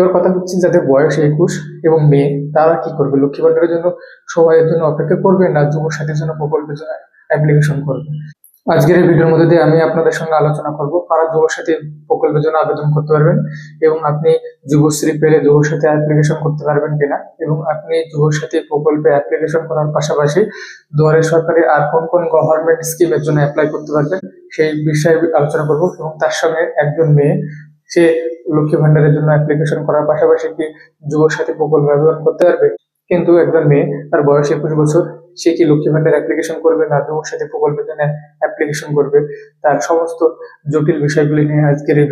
এবার কথা হচ্ছে যাদের বয়স 21 এবং মেয়ে তারা কি করবে? লক্ষ্মী ভান্ডারের জন্য সময়ের জন্য অপেক্ষা করবে না যুব সাথীর জন্য প্রকল্পের জন্য অ্যাপ্লিকেশন করবে? আজকের এই ভিডিওর মধ্যে দিয়ে আমি আপনাদের সঙ্গে আলোচনা করব কারা যুবসাথী প্রকল্পের জন্য আবেদন করতে পারবেন এবং আপনি যুবশ্রী পেলে যুবসাথী অ্যাপ্লিকেশন করতে পারবেন কিনা, এবং আপনি যুবসাথী প্রকল্পে অ্যাপ্লিকেশন করার পাশাপাশি দুয়ারে সরকারি আর কোন কোন গভর্নমেন্ট স্কিমের জন্য অ্যাপ্লাই করতে পারবেন সেই বিষয়ে আলোচনা করব। এবং তার সঙ্গে একজন মেয়ে সে লক্ষ্মী ভান্ডারের জন্য অ্যাপ্লিকেশন করার পাশাপাশি কি যুবসাথী প্রকল্পে আবেদন করতে পারবে? কিন্তু একজন মেয়ে তার বয়স 21 বছর, সে কি লক্ষ্মী ভান্ডার অ্যাপ্লিকেশন করবে না যুবসাথী প্রকল্পের জন্য অ্যাপ্লিকেশন করবে? তার সমস্ত জটিল বিষয়গুলি নিয়ে আজকের এই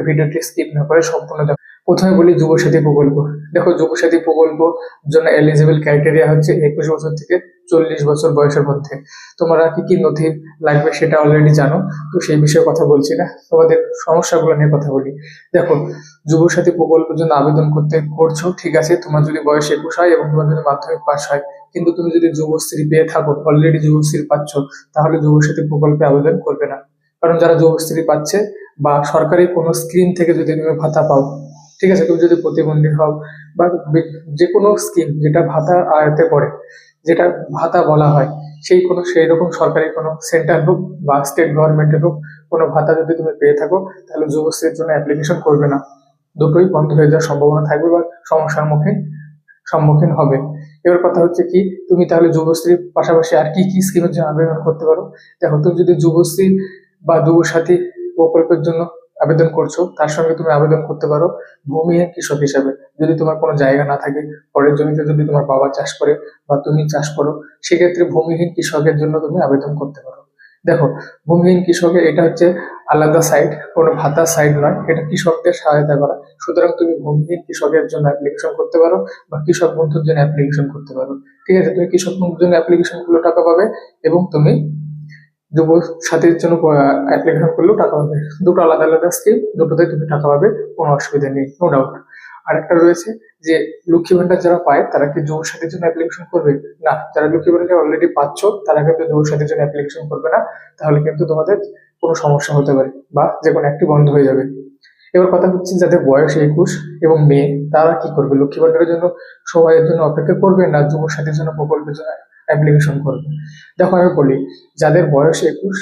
ভিডিওটি স্কিপ না করে সম্পূর্ণ দেখো। প্রথমে বলি যুবসাথী প্রকল্প। দেখো, যুবসাথী প্রকল্প জন্য এলিজিবল ক্রাইটেরিয়া হচ্ছে 21 বছর থেকে 40 বছর বয়সের মধ্যে। তোমরা কি কি নথি লাগবে সেটা অলরেডি জানো, তো সেই বিষয়ে কথা বলছি না, তোমাদের সমস্যাগুলো নিয়ে কথা বলি। দেখো, যুবসাথী প্রকল্পের জন্য আবেদন করছো, ঠিক আছে, তোমার যদি বয়স 21 হয় এবং তোমার যদি মাধ্যমিক পাস হয়, কিন্তু তুমি যদি যুবশ্রী পেয়ে থাকো, অলরেডি যুবশ্রী পাচ্ছ, তাহলে যুবসাথী প্রকল্পে আবেদন করবে না। কারণ যারা যুবশ্রী পাচ্ছে বা সরকারি কোনো স্কিম থেকে যদি তুমি ভাতা পাও, ঠিক আছে, তুমি যদি প্রতিবন্ধী হও বা যে কোনো স্কিম যেটা ভাতা আয়তে পড়ে, যেটা ভাতা বলা হয়, সেই রকম সরকারি কোনো সেন্টার হোক বা স্টেট গভর্নমেন্টের হোক কোনো ভাতা যদি তুমি পেয়ে থাকো, তাহলে যুবশ্রীর জন্য অ্যাপ্লিকেশন করবে না। দুটোই বন্ধ হয়ে যাওয়ার সম্ভাবনা থাকবে বা সমস্যার সম্মুখীন হবে। এবার কথা হচ্ছে কি, তুমি তাহলে যুবশ্রীর পাশাপাশি আর কি কি স্কিমের জন্য আবেদন করতে পারো? দেখো, তুমি যদি যুবশ্রী বা যুবসাথী প্রকল্পের জন্য আবেদন করছো, তার সঙ্গে তুমি আবেদন করতে পারো ভূমিহীন কৃষক হিসাবে। যদি তোমার কোনো জায়গা না থাকে, পরের জমিতে যদি তোমার বাবা চাষ করে বা তুমি চাষ করো, সেক্ষেত্রে ভূমিহীন কৃষকের জন্য তুমি আবেদন করতে পারো। দেখো, ভূমিহীন কৃষকের এটা হচ্ছে আলাদা সাইট, কোনো ভাতার সাইট নয়, এটা কৃষকদের সহায়তা করা। সুতরাং তুমি ভূমিহীন কৃষকের জন্য অ্যাপ্লিকেশন করতে পারো বা কৃষক বন্ধুর জন্য অ্যাপ্লিকেশন করতে পারো। ঠিক আছে, তুমি কৃষক বন্ধুর জন্য অ্যাপ্লিকেশন করলেও টাকা পাবে এবং তুমি যুব সাথীর জন্য অ্যাপ্লিকেশন করলেও টাকা পাবে। দুটো আলাদা আলাদা স্কিম, দুটোতে তুমি টাকা পাবে, কোনো অসুবিধা নেই, নো ডাউট। আরেকটা রয়েছে যে লক্ষ্মী ভান্ডার যারা পায় তারা কি যুব সাথীর জন্য অ্যাপ্লিকেশন করবে না? যারা লক্ষ্মী ভান্ডার অলরেডি পাচ্ছ তারা কিন্তু যুব সাথীর জন্য অ্যাপ্লিকেশন করবে না, তাহলে কিন্তু তোমাদের কোনো সমস্যা হতে পারে বা যে কোনো একটি বন্ধ হয়ে যাবে। এবার কথা হচ্ছে যাদের বয়স 21 এবং মেয়ে তারা কি করবে? লক্ষ্মী ভান্ডারের জন্য সময়ের জন্য অপেক্ষা করবে না যুব সাথীর জন্য প্রকল্পের জন্য অ্যাপ্লিকেশন করবে? দেখো, আমি বলি, যাদের বয়স 21,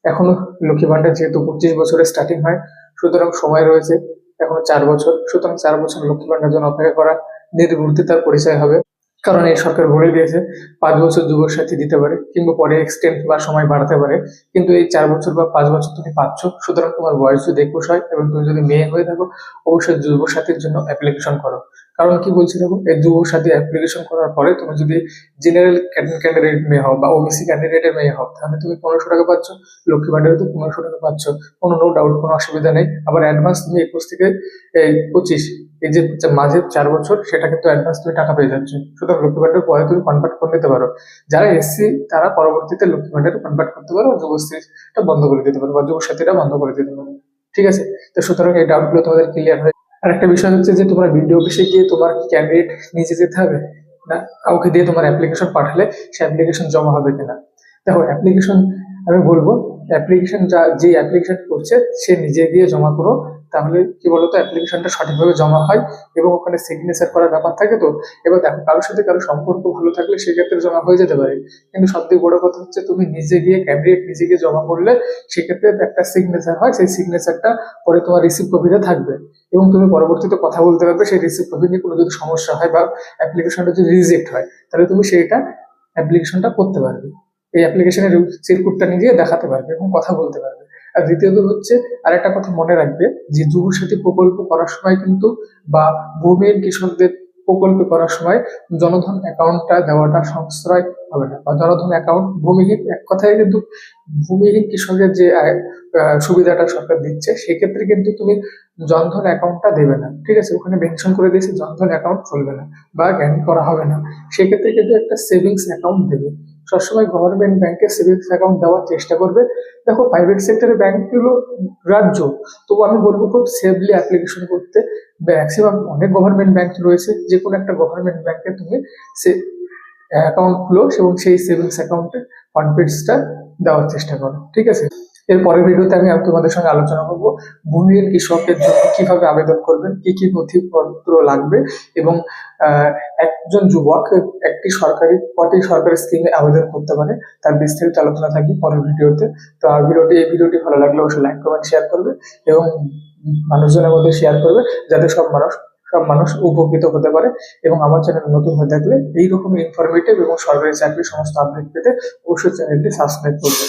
এখনো লক্ষ্মী ভান্ডার যেহেতু 25 বছরের স্টার্টিং হয়, সুতরাং সময় রয়েছে এখনো 4 বছর। সুতরাং 4 বছর লক্ষ্মী ভান্ডার জন্য অপেক্ষা করা নির্বুদ্ধিতার পরিচয় হবে। কারণ এই সরকার বলে দিয়েছে 5 বছর যুব সাথী দিতে পারে কিংবা পরে এক্সটেন্ড বা সময় বাড়াতে পারে, কিন্তু এই 4 বছর বা 5 বছর তুমি পাচ্ছ। সুতরাং তোমার বয়স যদি 21 হয় এবং তুমি যদি মেয়ে হয়ে থাকো, অবশ্যই যুব সাথীর জন্য অ্যাপ্লিকেশন করো। কারণ কি বলছি দেখো, এই যুব সাথী অ্যাপ্লিকেশন করার পরে তুমি যদি জেনারেল ক্যান্ডিডেট মেয়ে হও বা ওবিসি ক্যান্ডিডেটের মেয়ে হও, তাহলে তুমি 1500 টাকা পাচ্ছ, লক্ষ্মী ভান্ডারে তো 1500 টাকা পাচ্ছ, কোনো নো ডাউট, কোনো অসুবিধা নেই। আবার অ্যাডভান্স তুমি 21 থেকে 25, এই যে মাঝের 4 বছর, সেটা কিন্তু অ্যাডভান্স তুমি টাকা পেয়ে যাচ্ছ। সুতরাং লক্ষ্মী ভান্ডার পরে তুমি কনভার্ট করে নিতে পারো। যারা এসসি তারা পরবর্তীতে লক্ষ্মী ভান্ডারে কনভার্ট করতে পারো, যুবশ্রীটা বন্ধ করে দিতে পারো বা যুবসাথীটা বন্ধ করে দিতে পারো। ঠিক আছে, তো সুতরাং এই ডাউটগুলো তোমাদের ক্লিয়ার হয়। আর একটা বিষয় হচ্ছে যে তোমার বিডিও অফিসে গিয়ে তোমার কি ক্যান্ডিডেট নিজে যেতে হবে না কাউকে দিয়ে তোমার অ্যাপ্লিকেশন পাঠালে সে অ্যাপ্লিকেশন জমা হবে কিনা? দেখো, অ্যাপ্লিকেশন আমি বলবো অ্যাপ্লিকেশন যে অ্যাপ্লিকেশন করছে সে নিজে গিয়ে জমা করো, তাহলে কি বলতো অ্যাপ্লিকেশনটা সঠিকভাবে জমা হয় এবং ওখানে সিগনেচার করার ব্যাপার থাকে। তো এবার দেখো, কারোর সাথে কারো সম্পর্ক ভালো থাকলে সেক্ষেত্রে জমা হয়ে যেতে পারে, কিন্তু সবথেকে বড় কথা হচ্ছে তুমি নিজে গিয়ে ক্যান্ডিডেট নিজে গিয়ে জমা করলে সেক্ষেত্রে একটা সিগনেচার হয়, সেই সিগনেচারটা পরে তোমার রিসিভ কপিতে থাকবে এবং তুমি পরবর্তীতে কথা বলতে পারবে সেই রিসিভ কপি নিয়ে। কোনো যদি সমস্যা হয় বা অ্যাপ্লিকেশনটা যদি রিজেক্ট হয়, তাহলে তুমি সেইটা অ্যাপ্লিকেশনটা করতে পারবে, এই অ্যাপ্লিকেশনের চিরকুটটা নিজে দেখাতে পারবে এবং কথা বলতে পারবে। আর দ্বিতীয়ত হচ্ছে, আরেকটা কথা মনে রাখবে যে যুবসাথী প্রকল্প করার সময় কিন্তু বা ভূমিহীন কৃষকদের প্রকল্প করার সময় জনধন অ্যাকাউন্টটা দেওয়াটা সংশ্রয় হবে না, বা জনধন অ্যাকাউন্ট ভূমিহীন, এক কথায় কিন্তু ভূমিহীন কৃষকের যে সুবিধাটা সরকার দিচ্ছে, সেক্ষেত্রে কিন্তু তুমি জনধন অ্যাকাউন্টটা দেবে না। ঠিক আছে, ওখানে মেনশন করে দিয়েছে জনধন অ্যাকাউন্ট চলবে না বা গ্যারান্টি করা হবে না। সেক্ষেত্রে কিন্তু একটা সেভিংস অ্যাকাউন্ট দেবে। সবসময় গভর্নমেন্ট ব্যাংকে সেভিংস অ্যাকাউন্ট দেওয়ার চেষ্টা করবে। দেখো, প্রাইভেট সেক্টরের ব্যাংকগুলো গ্রাহ্য, তবু আমি বলবো খুব সেফলি অ্যাপ্লিকেশন করতে। ম্যাক্সিমাম অনেক গভর্নমেন্ট ব্যাংক রয়েছে, যে কোনো একটা গভর্নমেন্ট ব্যাংকে তুমি সে অ্যাকাউন্ট খুলো এবং সেই সেভিংস অ্যাকাউন্টে ফান্ড দেওয়ার চেষ্টা করো। ঠিক আছে, এর পরের ভিডিওতে আমি তোমাদের সঙ্গে আলোচনা করব ভূমিহীন কৃষকের জন্য কিভাবে আবেদন করবেন, কি কি নথিপত্র লাগবে, এবং একজন যুবক কটি সরকারি স্কিমে আবেদন করতে পারে তার বিস্তারিত আলোচনা থাকবে পরের ভিডিওতে। তো এই ভিডিওটি ভালো লাগলে অবশ্যই লাইক কমেন্ট শেয়ার করবে এবং মানুষজনের মধ্যে শেয়ার করবে, যাতে সব মানুষ উপকৃত হতে পারে। এবং আমার চ্যানেল নতুন হয়ে থাকলে এইরকম ইনফরমেটিভ এবং সরকারি চাকরির সমস্ত আপডেট পেতে অবশ্যই চ্যানেলটি সাবস্ক্রাইব করবে।